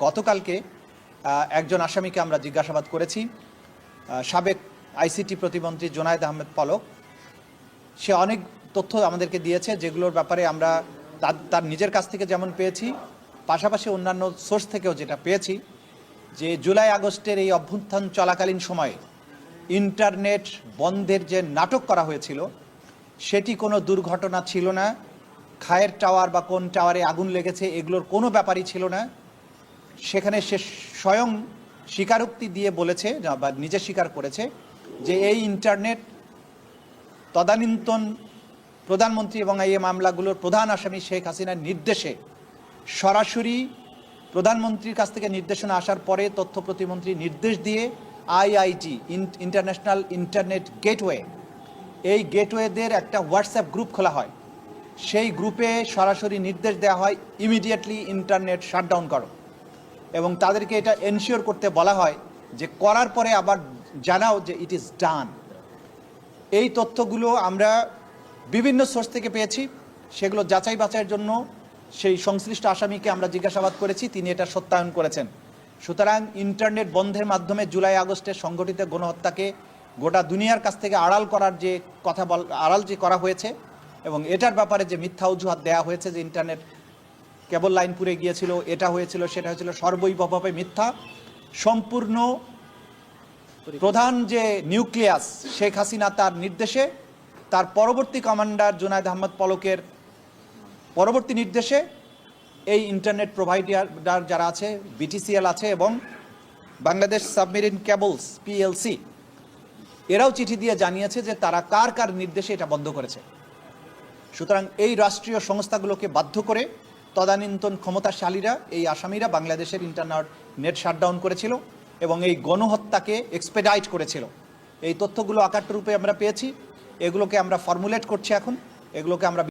গতকালকে একজন আসামিকে আমরা জিজ্ঞাসাবাদ করেছি, সাবেক আইসিটি প্রতিমন্ত্রী জোনায়েদ আহমেদ পলক। সে অনেক তথ্য আমাদেরকে দিয়েছে, যেগুলোর ব্যাপারে আমরা তার নিজের কাছ থেকে যেমন পেয়েছি, পাশাপাশি অন্যান্য সোর্স থেকেও যেটা পেয়েছি, যে জুলাই আগস্টের এই অভ্যুত্থান চলাকালীন সময়ে ইন্টারনেট বন্ধের যে নাটক করা হয়েছিল সেটি কোনো দুর্ঘটনা ছিল না। খায়ের টাওয়ার বা কোন টাওয়ারে আগুন লেগেছে এগুলোর কোনো ব্যাপারই ছিল না। সেখানে সে স্বয়ং স্বীকারোক্তি দিয়ে বলেছে বা নিজে স্বীকার করেছে যে এই ইন্টারনেট তদানীন্তন প্রধানমন্ত্রী এবং এই মামলাগুলোর প্রধান আসামি শেখ হাসিনার নির্দেশে সরাসরি প্রধানমন্ত্রীর কাছ থেকে নির্দেশনা আসার পরে তথ্য প্রতিমন্ত্রী নির্দেশ দিয়ে আইআইটি ইন্টারন্যাশনাল ইন্টারনেট গেটওয়ে, এই গেটওয়েদের একটা হোয়াটসঅ্যাপ গ্রুপ খোলা হয়। সেই গ্রুপে সরাসরি নির্দেশ দেওয়া হয় ইমিডিয়েটলি ইন্টারনেট শাটডাউন করো, এবং তাদেরকে এটা এনশিওর করতে বলা হয় যে করার পরে আবার জানাও যে ইট ইজ ডান। এই তথ্যগুলো আমরা বিভিন্ন সোর্স থেকে পেয়েছি, সেগুলো যাচাই বাছাইয়ের জন্য সেই সংশ্লিষ্ট আসামিকে আমরা জিজ্ঞাসাবাদ করেছি, তিনি এটা সত্যায়ন করেছেন। সুতরাং ইন্টারনেট বন্ধের মাধ্যমে জুলাই আগস্টের সংগঠিত গণহত্যাকে গোটা দুনিয়ার কাছ থেকে আড়াল করার যে আড়াল যে করা হয়েছে, এবং এটার ব্যাপারে যে মিথ্যা অজুহাত দেওয়া হয়েছে যে ইন্টারনেট কেবল লাইন পুড়ে গিয়েছিল, এটা হয়েছিল সেটা হয়েছিল, সর্বৈবভাবে মিথ্যা। সম্পূর্ণ প্রধান যে নিউক্লিয়াস শেখ হাসিনা, তার নির্দেশে, তার পরবর্তী কমান্ডার জোনায়েদ আহমেদ পলকের পরবর্তী নির্দেশে এই ইন্টারনেট প্রোভাইডার যারা আছে, বিটিসিএল আছে এবং বাংলাদেশ সাবমেরিন কেবলস পিএলসি, এরাও চিঠি দিয়ে জানিয়েছে যে তারা কার কার নির্দেশে এটা বন্ধ করেছে। সুতরাং এই রাষ্ট্রীয় সংস্থাগুলোকে বাধ্য করে তদানীন্তন ক্ষমতাশালীরা, এই আসামিরা বাংলাদেশের ইন্টারনেট শাটডাউন করেছিল এবং এই গণহত্যাকে এক্সপেডাইট করেছিল। এই তথ্যগুলো আকার রূপে আমরা পেয়েছি, এগুলোকে আমরা ফর্মুলেট করছি এখন, এগুলোকে আমরা